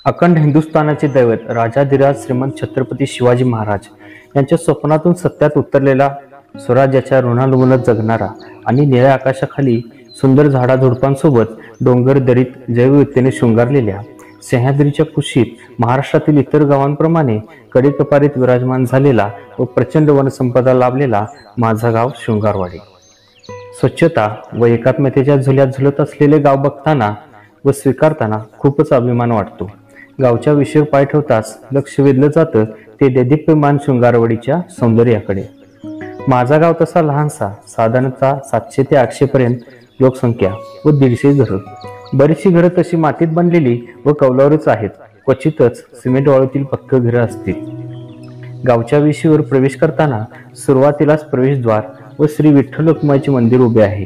अखंड हिंदुस्थानाचे दैवत राजाधिराज श्रीमंत छत्रपती शिवाजी महाराज यांच्या स्वप्नातून सत्यात उतरलेला, स्वराज्याच्या ऋणानुबंध जगणारा आणि निळ्या आकाशाखाली सुंदर झाडाझुडपांसोबत डोंगर दरीत जैवविविधतेने शृंगारलेल्या सह्याद्रीच्या कुशीत महाराष्ट्रातील इतर गावांप्रमाणे कडेकपारीत विराजमान झालेला व प्रचंड वनसंपदा लाभलेला माझा गाव शृंगारवाडी. स्वच्छता व एकात्मतेच्या झुल्यात झुलत असलेले गाव बघताना व स्वीकारताना खूपच अभिमान वाटतो. गावच्या विषयावर पाय ठेवताच लक्ष वेधलं जातं ते देदीप्यमान शृंगारवाडीच्या सौंदर्याकडे. माझा गाव तसा लहानसा, साधारणतः 700 ते 800 पर्यंत लोकसंख्या व 150 घरं. बरीचशी घरं तशी मातीत बनलेली व कौलावरच आहेत. क्वचितच सिमेंट वाळूतील पक्क घरं असतील. गावच्या विषयावर प्रवेश करताना सुरुवातीलाच प्रवेशद्वार व श्री विठ्ठल रखुमाईचे मंदिर उभे आहे.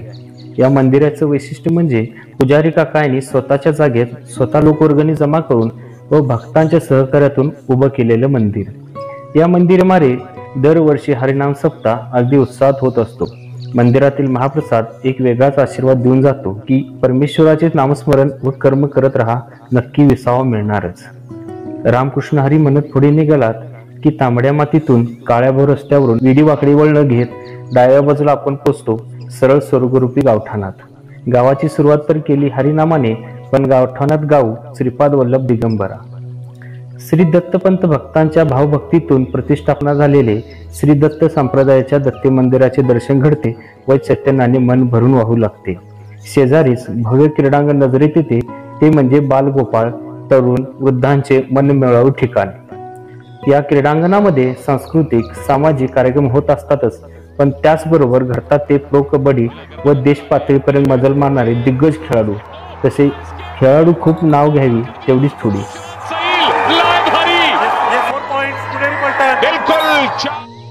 या मंदिराचं वैशिष्ट्य म्हणजे पुजारी काका यांनी स्वतःच्या जागेत स्वतः लोकवर्गणी जमा करून व भक्तांच्या सहकार्यातून उभं केलेलं मंदिर. या मंदिरामागे दरवर्षी हरिनाम सप्ताह अगदी उत्साहात होत असतो. मंदिरातील महाप्रसाद एक वेगळाच आशीर्वाद देऊन जातो की परमेश्वराचे नामस्मरण व कर्म करत राहा, नक्की विसावा मिळणारच. रामकृष्ण हरी म्हणत पुढे निघालात की तांबड्या मातीतून काळ्याभोर रस्त्यावरून विडी वाकडी वळण घेत डाव्या बाजूला आपण पोचतो सरळ स्वर्गरूपी गावठाणात. गावाची सुरुवात तर केली हरिनामाने, पण गावठाणात गाव श्रीपाद वल्लभ दिगंबरा. श्री दत्तपंत भक्तांच्या भावभक्तीतून प्रतिष्ठापना झालेले श्री दत्त संप्रदायाच्या दत्त मंदिराचे दर्शन घडते व चैतन्याने मन भरून वाहू लागते. शेजारीच भव्य क्रीडांगण नजरेत येते, ते म्हणजे बालगोपाळ तरुण वृद्धांचे मन मिळावू ठिकाण. या क्रीडांगणामध्ये सांस्कृतिक सामाजिक कार्यक्रम होत असतातच, पण त्याचबरोबर घडतात ते प्रो कबड्डी व देश पातळीपर्यंत मजल मारणारे दिग्गज खेळाडू. तसे खेळाडू खूप नाव घ्यावी तेवढीच थोडी.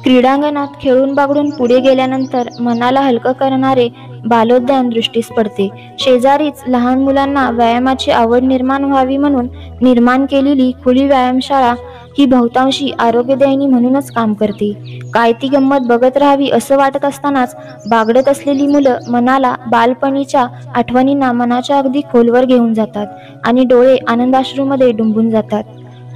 क्रीडांगणात खेळून बागडून पुढे गेल्यानंतर मनाला हलकं करणारे बालोद्यान दृष्टीस पडते. शेजारीच लहान मुलांना व्यायामाची आवड निर्माण व्हावी म्हणून निर्माण केलेली खुली व्यायामशाळा ही बहुतांशी आरोग्यदायिनी म्हणूनच काम करते. काय ती गंमत बघत राहावी असं वाटत असतानाच बागडत असलेली मुलं मनाला बालपणीच्या आठवणींना मनाच्या अगदी खोलवर घेऊन जातात आणि डोळे आनंदाश्रूमध्ये डुंबून जातात.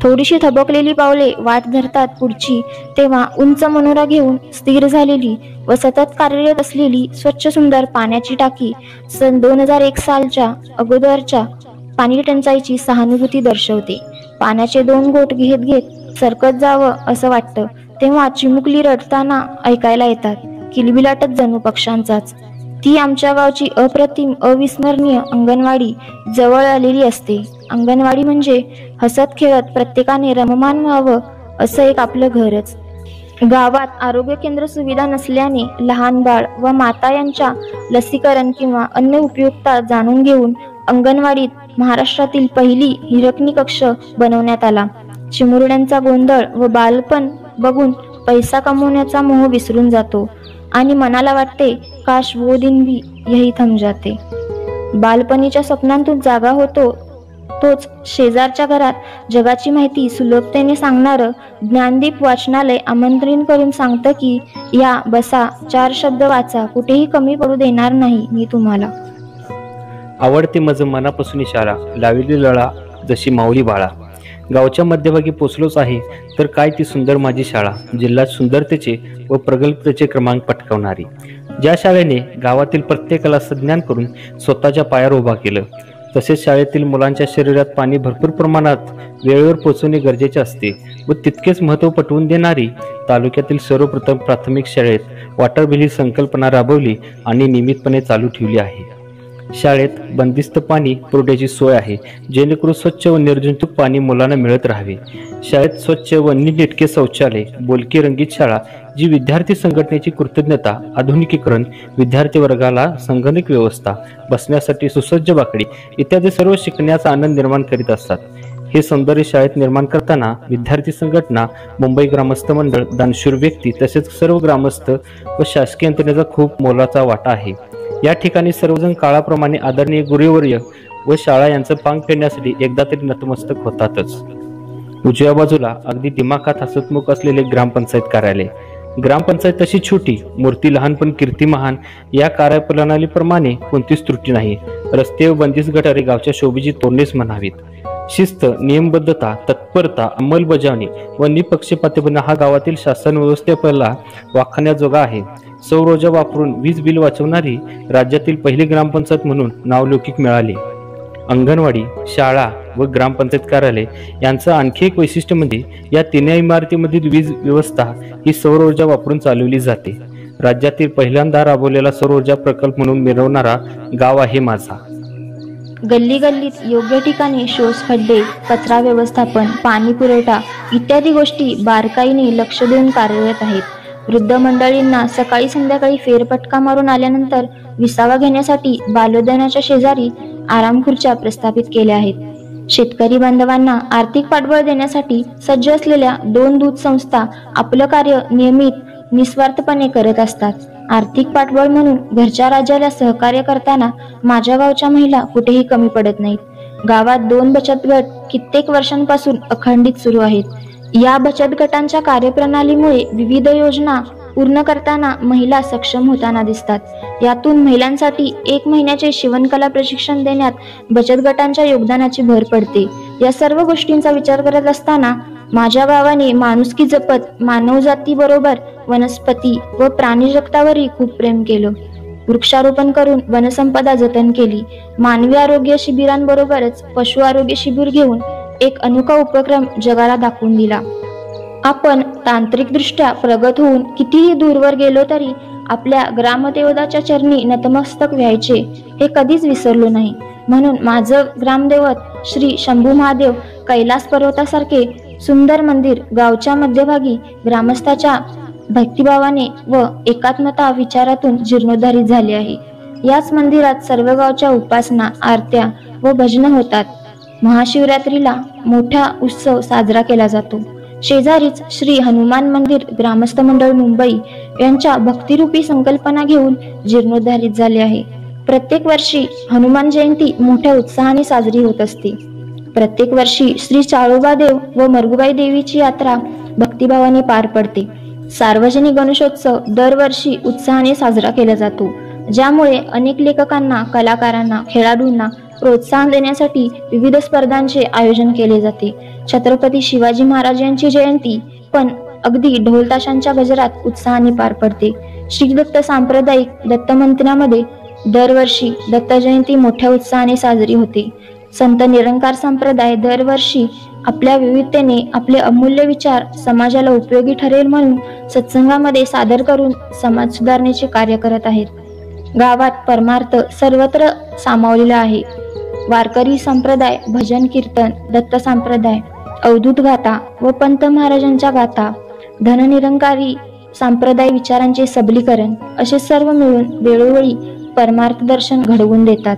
थोडीशी थबकलेली पावले वाट धरतात पुढची, तेव्हा उंच मनोरा घेऊन स्थिर झालेली व सतत कार्यरत असलेली स्वच्छ सुंदर पाण्याची टाकी सन 2001 सालच्या अगोदरच्या पाणी टंचाईची सहानुभूती दर्शवते. पाण्याचे 2 घोट घेत घेत सरकत जावं असं वाटतं, तेव्हा चिमुकली रडताना ऐकायला येतात, किलबिलाटच जणू पक्ष्यांचाच. ती आमच्या गावची अप्रतिम अविस्मरणीय अंगणवाडी जवळ आलेली असते. अंगणवाडी म्हणजे हसत खेळत प्रत्येकाने रममान व्हावं असं एक आपलं घरच. गावात आरोग्य केंद्र सुविधा नसल्याने लहान बाळ व माता यांच्या लसीकरण किंवा अन्य उपयुक्तता जाणून घेऊन अंगणवाडीत महाराष्ट्रातील पहिली हिरकणी कक्ष बनवण्यात आला. चिमुरड्यांचा गोंधळ व बालपण बघून पैसा कमवण्याचा मोह विसरून जातो आणि मनाला वाटते काश वो दिन भी यही थम जाते. बालपणीच्या स्वप्नांतून जागा होतो तोच शेजारच्या घरात जगाची माहिती सुलभतेने सांगणारं ज्ञानदीप वाचनालय आमंत्रण करून सांगतं की या बसा 4 शब्द वाचा, कुठेही कमी पडू देणार नाही मी तुम्हाला. आवडते मज मनापासून शाळा, लावली लळा जशी माऊली बाळा. गावच्या मध्यभागी पोचलोच आहे तर काय ती सुंदर माझी शाळा, जिल्ह्यात सुंदरतेचे व प्रगल्भतेचे क्रमांक पटकावणारी. ज्या शाळेने गावातील प्रत्येकाला सज्ञान करून स्वतःच्या पायावर उभा केलं. तसेच शाळेतील मुलांच्या शरीरात पाणी भरपूर प्रमाणात वेळेवर पोचवणे गरजेचे असते व तितकेच महत्त्व पटवून देणारी तालुक्यातील सर्वप्रथम प्राथमिक शाळेत वॉटर बिल ही संकल्पना राबवली आणि नियमितपणे चालू ठेवली आहे. शाळेत बंदिस्त पाणी पुरवठ्याची सोय आहे, जेणेकरून स्वच्छ व निर्जंतुक पाणी मुलांना मिळत राहावे. शाळेत स्वच्छ व नीटनेटके शौचालय, बोलकी रंगीत शाळा, जी विद्यार्थी संघटनेची कृतज्ञता, आधुनिकीकरण, विद्यार्थी वर्गाला संगणक व्यवस्था, बसण्यासाठी सुसज्ज बाकडी इत्यादी सर्व शिकण्याचा आनंद निर्माण करीत असतात. हे सौंदर्य शाळेत निर्माण करताना विद्यार्थी संघटना, मुंबई ग्रामस्थ मंडळ, दानशूर व्यक्ती तसेच सर्व ग्रामस्थ व शासकीय यंत्रणेचा खूप मोलाचा वाटा आहे. या ठिकाणी सर्वजण काळाप्रमाणे आदरणीय गुरुवर्य व शाळा यांचं पांग फेडण्यासाठी एकदा तरी नतमस्तक होतातच. उजव्या बाजूला अगदी दिमाखात हसतमुख असलेले ग्रामपंचायत कार्यालय. ग्रामपंचायत तशी छोटी, मूर्ती लहान पण कीर्ती महान या कार्यप्रणालीप्रमाणे कोणतीच त्रुटी नाही. रस्ते व बंदिस्त गटारे गावच्या शोभेची तोरणेच म्हणावीत. शिस्त, नियमबद्धता, तत्परता, अंमलबजावणी व निपक्षपातीपणा हा गावातील शासन व्यवस्थेला वाखाणण्याजोगा आहे. सौर ऊर्जा वापरून वीज बिल वाचवणारी राज्यातील पहिली ग्रामपंचायत म्हणून नावलौकिक मिळाली. अंगणवाडी, शाळा व ग्रामपंचायत कार्यालय यांचं आणखी एक वैशिष्ट्य म्हणजे या तिन्ही इमारतीमधील वीज व्यवस्था ही सौर ऊर्जा वापरून चालवली जाते. राज्यातील पहिल्यांदा राबवलेला सौर ऊर्जा प्रकल्प म्हणून मिरवणारा गाव आहे माझा. गल्ली गल्लीत योग्य ठिकाणी शोष खड्डे, कचरा व्यवस्थापन, पाणी पुरवठा इत्यादी गोष्टी बारकाईने लक्ष देऊन कार्यरत आहेत. वृद्ध मंडळींना सकाळी संध्याकाळी फेरफटका मारून आल्यानंतर विसावा घेण्यासाठी बालोद्यानाच्या शेजारी आरामखुर्च्या प्रस्थापित केल्या आहेत. शेतकरी बांधवांना आर्थिक पाठबळ देण्यासाठी सज्ज असलेल्या 2 दूध संस्था आपलं कार्य नियमित निस्वार्थपणे करत असतात. आर्थिक पाठबळ म्हणून घरच्या राज्याला सहकार्य करताना माझ्या गावच्या महिला कुठेही कमी पडत नाहीत. गावात 2 बचत गट कित्येक वर्षांपासून अखंडित सुरू आहेत. या बचत गटांच्या कार्यप्रणालीमुळे विविध योजना पूर्ण करताना महिला सक्षम होताना दिसतात. यातून महिलांसाठी 1 महिन्याचे शिवणकला प्रशिक्षण देण्यात बचत गटांच्या योगदानाची भर पडते. या सर्व गोष्टींचा विचार करत असताना माझ्या गावाने माणुसकी जपत मानवजातीबरोबर वनस्पती व प्राणी जगतावरही खूप प्रेम केलं. वृक्षारोपण करून वनसंपदा जतन केली. मानवी आरोग्य शिबिरांबरोबरच पशु आरोग्य शिबिर घेऊन एक अनोखा उपक्रम जगाला दाखवून दिला. आपण तांत्रिकदृष्ट्या प्रगत होऊन कितीही दूरवर गेलो तरी आपल्या ग्रामदेवताच्या चरणी नतमस्तक व्हायचे हे कधीच विसरलो नाही. म्हणून माझं ग्रामदैवत श्री शंभू महादेव कैलास पर्वतासारखे सुंदर मंदिर गावच्या मध्यभागी ग्रामस्थाच्या भक्तिभावाने व एकात्मता विचारातून जीर्णोद्धारित झाले आहे. याच मंदिरात सर्व गावच्या उपासना, आरत्या व भजन होतात. महाशिवरात्रीला मोठा उत्सव साजरा केला जातो. शेजारीच श्री हनुमान मंदिर ग्रामस्थ मंडळ मुंबई यांच्या भक्तिरूपी संकल्पना घेऊन जीर्णोद्धारित झाले आहे. प्रत्येक वर्षी हनुमान जयंती मोठ्या उत्साहाने साजरी होत असते. प्रत्येक वर्षी श्री चाळोबा देव व मरगुबाई देवीची यात्रा भक्तिभावाने पार पडते. सार्वजनिक गणेशोत्सव दरवर्षी उत्साहाने साजरा केला जातो, ज्यामुळे अनेक लेखकांना, कलाकारांना, खेळाडूंना प्रोत्साहन देण्यासाठी विविध स्पर्धांचे आयोजन केले जाते. छत्रपती शिवाजी महाराज यांची जयंती पण अगदी ढोलताशांच्या गजरात उत्साहाने पार पडते. श्री दत्त सांप्रदायिक दत्त मंदिरामध्ये दरवर्षी दत्त जयंती मोठ्या उत्साहाने साजरी होते. संत निरंकार संप्रदाय दरवर्षी आपल्या विविधतेने आपले अमूल्य विचार समाजाला उपयोगी ठरेल म्हणून सत्संगामध्ये सादर करून समाज सुधारणेचे कार्य करत आहेत. गावात परमार्थ सर्वत्र सामावलेला आहे. वारकरी संप्रदाय भजन कीर्तन, दत्त संप्रदाय अवधूत गाथा व पंत महाराजांच्या गाथा, धननिरंकारी संप्रदाय विचारांचे सबलीकरण असे सर्व मिळून वेळोवेळी परमार्थ दर्शन घडवून देतात.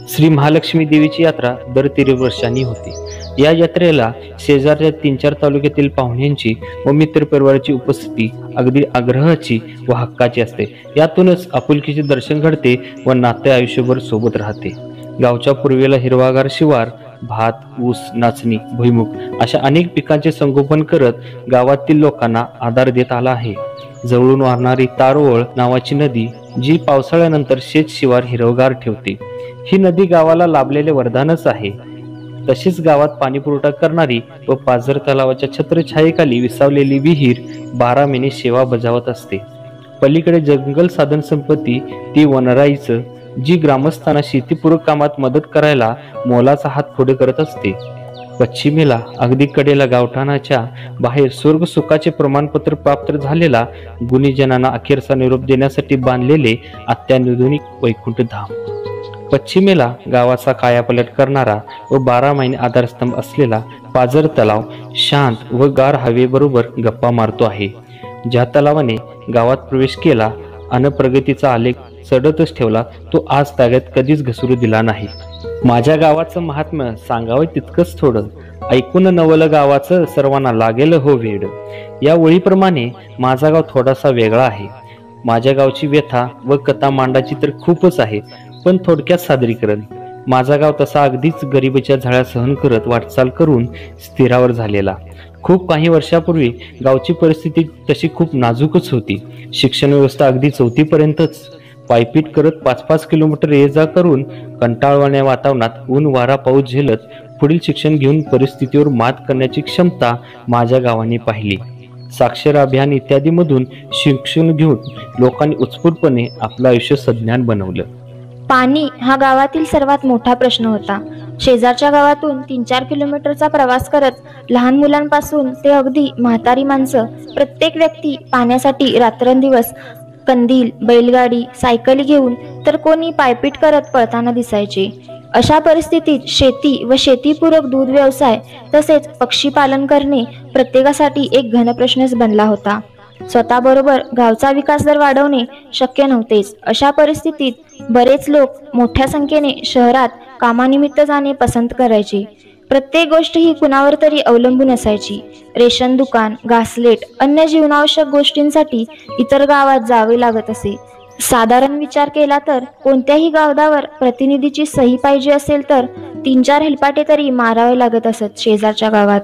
श्री महालक्ष्मी देवीची यात्रा दर 13 वर्षांनी होते. या यात्रेला शेजारच्या 3-4 तालुक्यातील पाहुण्यांची व मित्र परिवाराची उपस्थिती अगदी आग्रहाची व हक्काची असते. यातूनच आपुलकीचे दर्शन घडते व नाते आयुष्यभर सोबत राहते. गावच्या पूर्वेला हिरवागार शिवार, भात, ऊस, नाचणी, भुईमुग अशा अनेक पिकांचे संगोपन करत गावातील लोकांना आधार देत आला आहे. जवळून वाहणारी तारोळ नावाची नदी जी पावसाळ्यानंतर शेत शिवार हिरवगार ठेवते. ही नदी गावाला लाभलेले वरदानच आहे. तशीच गावात पाणी पुरवठा करणारी व पाझर तलावाच्या छत्रछायेखाली विसावलेली विहीर 12 महिने सेवा बजावत असते. पलीकडे जंगल साधन संपत्ती ती वनराईचं, जी ग्रामस्थांना शेतीपूरक कामात मदत करायला मोलाचा हात पुढे करत असते. पश्चिमेला अगदी कडेला गावठाणाच्या बाहेर स्वर्ग सुखाचे प्रमाणपत्र प्राप्त झालेला गुणीजनांना अखेरचा निरोप देण्यासाठी बांधलेले अत्याधुनिक वैकुंठ धाम. पश्चिमेला गावाचा कायापलट करणारा व 12 महिने आधारस्तंभ असलेला पाझर तलाव शांत व गार हवेबरोबर गप्पा मारतो आहे. ज्या तलावाने गावात प्रवेश केला अन प्रगतीचा आलेख चढतच ठेवला, तो आज ताग्यात कधीच घसरू दिला नाही. माझ्या गावाचं महात्म्य सांगावं तितकंच थोडं, ऐकून नवलं गावाचं सर्वांना लागेल हो वेड. या ओळीप्रमाणे माझा गाव थोडासा वेगळा आहे. माझ्या गावची व्यथा व कथा मांडाची तर खूपच आहे, पण थोडक्यात सादरीकरण. माझा गाव तसा अगदीच गरिबीच्या झळा सहन करत वाटचाल करून स्थिरावर झालेला. खूप काही वर्षापूर्वी गावची परिस्थिती तशी खूप नाजूकच होती. शिक्षण व्यवस्था अगदी 4थी पर्यंतच. पायपीट करत 5-5 किलोमीटर ये जा करून कंटाळवाण्या वातावरणात ऊन वारा पाऊस झेलत पुढील शिक्षण घेऊन परिस्थितीवर मात करण्याची क्षमता माझ्या गावाने पाहिली. साक्षर अभियान इत्यादीमधून शिक्षण घेऊन लोकांनी उत्स्फूर्तपणे आपलं आयुष्य सज्ञान बनवलं. पाणी हा गावातील सर्वात मोठा प्रश्न होता. शेजारच्या गावातून 3-4 किलोमीटरचा प्रवास करत लहान मुलांपासून ते अगदी म्हातारी माणसं प्रत्येक व्यक्ती पाण्यासाठी रात्रंदिवस कंदील, बैलगाडी, सायकली घेऊन तर कोणी पायपीट करत पळताना दिसायचे. अशा परिस्थितीत शेती व शेतीपूरक दूध व्यवसाय तसेच पक्षी पालन करणे प्रत्येकासाठी एक घनप्रश्नच बनला होता. स्वतःबरोबर गावचा विकास दर वाढवणे शक्य नव्हतेच. अशा परिस्थितीत बरेच लोक मोठ्या संख्येने शहरात कामानिमित्त जाणे पसंत करायचे. प्रत्येक गोष्ट ही कुणावर तरी अवलंबून असायची. रेशन दुकान, घासलेट, अन्य जीवनावश्यक गोष्टींसाठी इतर गावात जावे लागत असे. साधारण विचार केला तर कोणत्याही गावदावर प्रतिनिधीची सही पाहिजे असेल तर 3-4 हेलपाटे तरी मारावे लागत असत शेजारच्या गावात.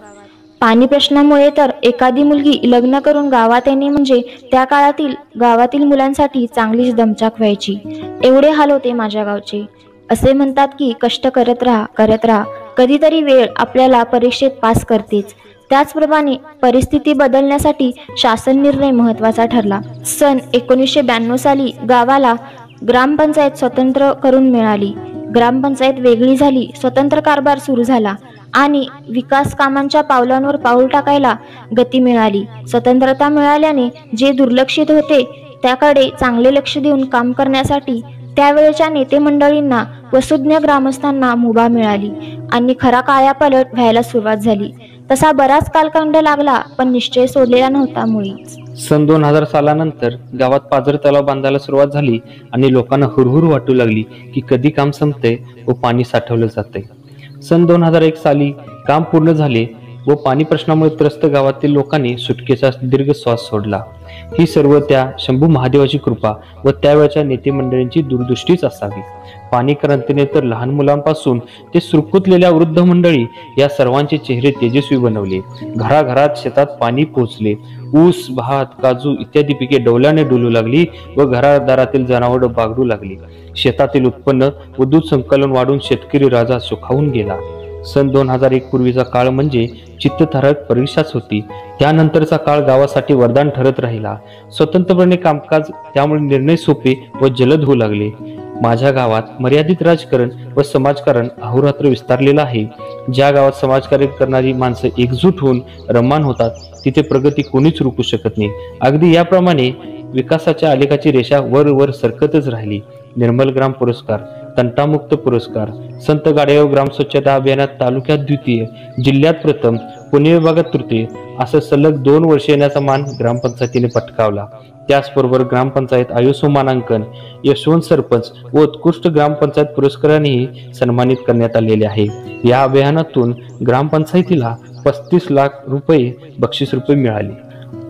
पाणी प्रश्नामुळे तर एखादी मुलगी लग्न करून गावात येणे म्हणजे त्या काळातील गावातील मुलांसाठी चांगलीच दमछाक व्हायची. एवढे हाल होते माझ्या गावचे. असे म्हणतात की कष्ट करत राहा, कधीतरी वेळ आपल्याला परीक्षेत पास करतेच. त्याचप्रमाणे परिस्थिती बदलण्यासाठी शासन निर्णय महत्त्वाचा ठरला. सन 1992 साली गावाला ग्रामपंचायत स्वतंत्र करून मिळाली. ग्रामपंचायत वेगळी झाली, स्वतंत्र कारभार सुरू झाला आणि विकास कामांच्या पावलांवर पाऊल टाकायला गती मिळाली. स्वतंत्रता मिळाल्याने जे दुर्लक्षित होते त्याकडे चांगले लक्ष देऊन काम करण्यासाठी त्यावेळेच्या नेते मंडळींना व सुज्ञ ग्रामस्थांना मुभा मिळाली आणि खरा कायापालट व्हायला सुरुवात झाली. तसा बराच कालखंड लागला पण निश्चय सोडलेला नव्हता मुळीच. सन 2000 सालानंतर गावात पाझर तलाव बांधायला सुरुवात झाली आणि लोकांना हुरहुर वाटू लागली की कधी काम संपते व पाणी साठवलं जाते. सन 2001 साली काम पूर्ण झाले व पाणी प्रश्नामुळे त्रस्त गावातील लोकांनी सुटकेचा दीर्घ श्वास सोडला. ही सर्व त्या शंभू महादेवाची कृपा व त्यावेळच्या नेते मंडळींची दूरदृष्टीच असावी. पाणी क्रांतीने तर लहान मुलांपासून ते सुरकुतलेल्या वृद्ध मंडळी या सर्वांचे चेहरे तेजस्वी बनवले. घराघरात शेतात पाणी पोहोचले. ऊस, भात, काजू इत्यादी पिके डौलाने डुलू लागली व घरादारातील जनावरं बागडू लागली. शेतातील उत्पन्न व दूध संकलन वाढून शेतकरी राजा सुखावून गेला. सन 2001 पूर्वीचा काळ म्हणजे चित्तथरारक परीक्षाच होती. त्यानंतरचा काळ गावासाठी वरदान ठरत राहिला. स्वतंत्रपणे कामकाज, त्यामुळे निर्णय सोपे व जलद होऊ लागले. माझ्या गावात मर्यादित राजकारण व समाजकारण अहोरात्र विस्तारलेलं आहे. ज्या गावात समाजकार्य करणारी माणसं एकजूट होऊन रममान होतात तिथे प्रगती कोणीच रोखू शकत नाही. अगदी याप्रमाणे विकासाच्या आलेखाची रेषा वर वर सरकतच राहिली. निर्मल ग्राम पुरस्कार, तंटामुक्त पुरस्कार, संत गाडगेबाबा ग्राम स्वच्छता अभियानात तालुक्यात द्वितीय, जिल्ह्यात प्रथम, पुणे विभागात तृतीय असं सलग 2 वर्ष येण्याचा मान ग्रामपंचायतीने पटकावला. त्याचबरोबर ग्रामपंचायत आयुष्य मानांकन, यशवंत सरपंच व उत्कृष्ट ग्रामपंचायत पुरस्कारानेही सन्मानित करण्यात आलेले आहे. या अभियानातून ग्रामपंचायतीला 35 लाख रुपये बक्षीस रुपये मिळाले.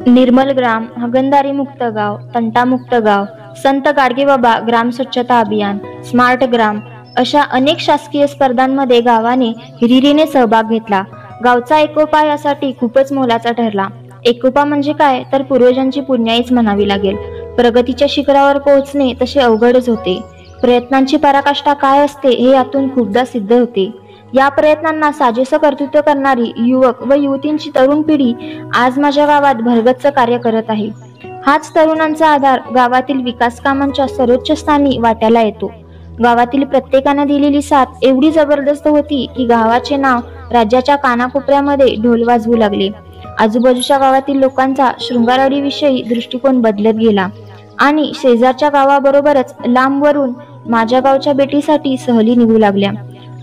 निर्मल ग्राम, हागणदारी मुक्त गाव, तंटामुक्त गाव, संत गाडगेबाबा ग्राम स्वच्छता अभियान, स्मार्ट ग्राम अशा अनेक शासकीय स्पर्धांमध्ये गावाने हिरिरीने सहभाग घेतला. गावचा एकोपा यासाठी खूपच मोलाचा ठरला. एकोपा म्हणजे काय तर पूर्वजांची पुण्याईच म्हणावी लागेल. प्रगतीच्या शिखरावर पोहोचणे तसे अवघडच होते. प्रयत्नांची पराकाष्ठा काय असते हे यातून खूपदा सिद्ध होते. या प्रयत्नांना साजेसं कर्तृत्व करणारी युवक व युवतींची तरुण पिढी आज माझ्या गावात भरगच्च कार्य करत आहे. हाच तरुणांचा आधार गावातील विकास कामांच्या सर्वोच्च स्थानी वाट्याला येतो. गावातील प्रत्येकाने दिलेली साथ एवढी जबरदस्त होती की गावाचे नाव राज्याच्या कानाकोपऱ्यामध्ये ढोल वाजवू लागले. आजूबाजूच्या गावातील लोकांचा शृंगारवाडीविषयी दृष्टिकोन बदलत गेला आणि शेजारच्या गावाबरोबरच लांबवरून माझ्या गावच्या भेटीसाठी सहली निघू लागल्या.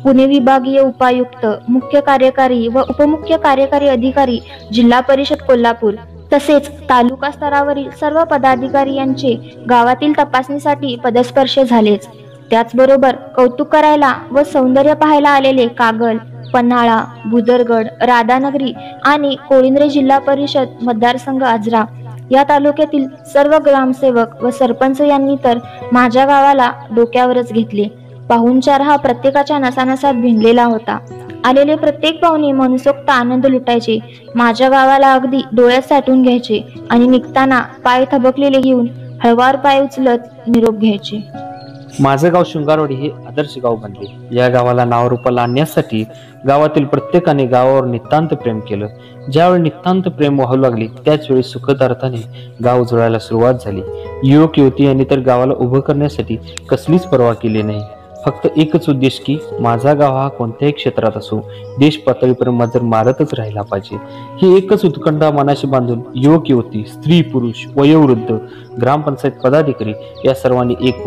पुणे विभागीय उपायुक्त, मुख्य कार्यकारी व उपमुख्य कार्यकारी अधिकारी, जिल्हा परिषद कोल्हापूर तसेच तालुका स्तरावरील सर्व पदाधिकारी यांचे गावातील तपासणीसाठी पदस्पर्श झालेच. त्याचबरोबर कौतुक करायला व सौंदर्य पाहायला आलेले कागल, पन्हाळा, बुदरगड, राधानगरी आणि कोळिंद्रे जिल्हा परिषद मतदारसंघ आजरा या तालुक्यातील सर्व ग्रामसेवक व सरपंच यांनी तर माझ्या गावाला डोक्यावरच घेतले. पाहुणचार हा प्रत्येकाच्या नसानसात भिनलेला होता. आलेले प्रत्येक पाहुणे मनसोक्त आनंद लुटायचे. माझ्या गावाला अगदी डोळ्यात साठवून घ्यायचे आणि निघताना पाय थबकलेले घेऊन हळवार पाय उचलत निरोप घ्यायचे. माझं गाव शृंगारवाडी हे आदर्श गाव बनले. या गावाला नावरूपाला आणण्यासाठी गावातील प्रत्येकाने गावावर नितांत प्रेम केलं. ज्यावेळी नितांत प्रेम वाहू लागले त्याच वेळी सुखद अर्थाने गाव जुळायला सुरुवात झाली. युवक युवती यांनी तर गावाला उभं करण्यासाठी कसलीच पर्वा केली नाही. फक्त एकच उद्देश की माझा गाव हा कोणत्याही क्षेत्रात असो देश पातळीपर्यंत मजर मारतच राहिला पाहिजे. ही एकच उत्कंठा मनाशी बांधून युवक युवती, स्त्री पुरुष, वयोवृद्ध, ग्रामपंचायत पदाधिकारी या सर्वांनी एक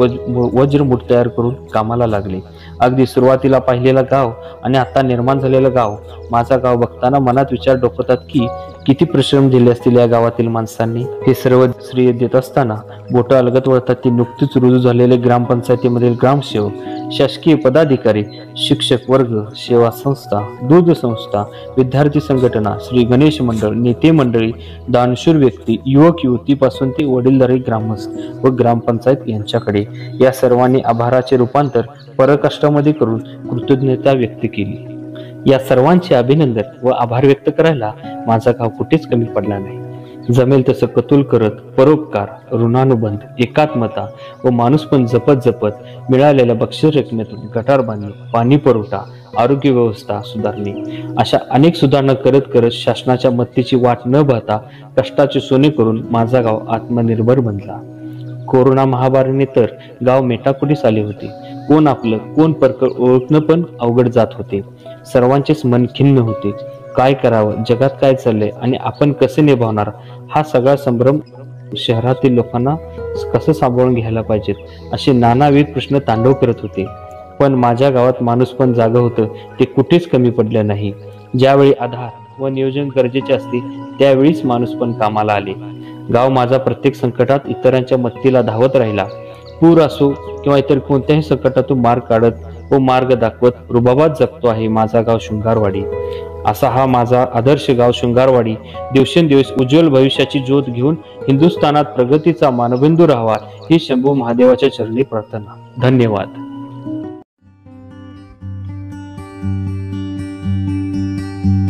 वज्रमूठ तयार करून कामाला लागले. अगदी सुरुवातीला पाहिलेलं गाव आणि आता निर्माण झालेलं गाव, माझा गाव बघताना मनात विचार डोकवतात की किती परिश्रम दिले असतील या गावातील माणसांनी. हे सर्व श्रेय देत असताना बोट अलगत वळतात ती नुकतीच रुजू झालेले ग्रामपंचायतीमधील ग्रामसेवक, शासकीय पदाधिकारी, शिक्षक वर्ग, सेवा संस्था, दूध संस्था, विद्यार्थी संघटना, श्री गणेश मंडळ, नेते मंडळी, दानशूर व्यक्ती, युवक युवतीपासून ते वडीलधारी ग्रामस्थ व ग्रामपंचायत यांच्याकडे या सर्वांनी आभाराचे रूपांतर परकष्टामध्ये करून कृतज्ञता व्यक्त केली. या सर्वांचे अभिनंदन व आभार व्यक्त करायला माझा गाव कुठेच कमी पडला नाही. जमेल तसं कतूल करत परोपकार, ऋणानुबंध, एकात्मता व माणूसपण जपत जपत मिळालेल्या बक्षीस रकमेतून गटार बांधणे, पाणी पुरवठा, आरोग्य व्यवस्था सुधारणे अशा अनेक सुधारणा करत करत शासनाच्या मदतीची वाट न पाहता कष्टाचे सोने करून माझा गाव आत्मनिर्भर बनला. कोरोना महामारीने तर गाव मेटाकुटीस आले होते. कोण आपलं कोण परक ओळखणं पण अवघड जात होते. सर्वांचेच मन खिन्न होते. काय करावं, जगात काय चाललंय आणि आपण कसे निभावणार हा सगळा संभ्रम शहरातील लोकांना कसं सांभाळून घ्यायला पाहिजेत असे नानाविध प्रश्न तांडव करत होते. पण माझ्या गावात माणूस पण जागं होतं ते कुठेच कमी पडलं नाही. ज्यावेळी आधार व नियोजन गरजेचे असते त्यावेळीच माणूस पण कामाला आले. गाव माझा प्रत्येक संकटात इतरांच्या मदतीला धावत राहिला. पूर असो किंवा इतर कोणत्याही संकटातून मार्ग काढत व मार्ग दाखवत रुबाबात जगतो आहे माझा गाव शृंगारवाडी. असा हा माझा आदर्श गाव शृंगारवाडी दिवसेंदिवस उज्ज्वल भविष्याची ज्योत घेऊन हिंदुस्थानात प्रगतीचा मानबिंदू राहावा ही शंभू महादेवाच्या चरणी प्रार्थना. धन्यवाद.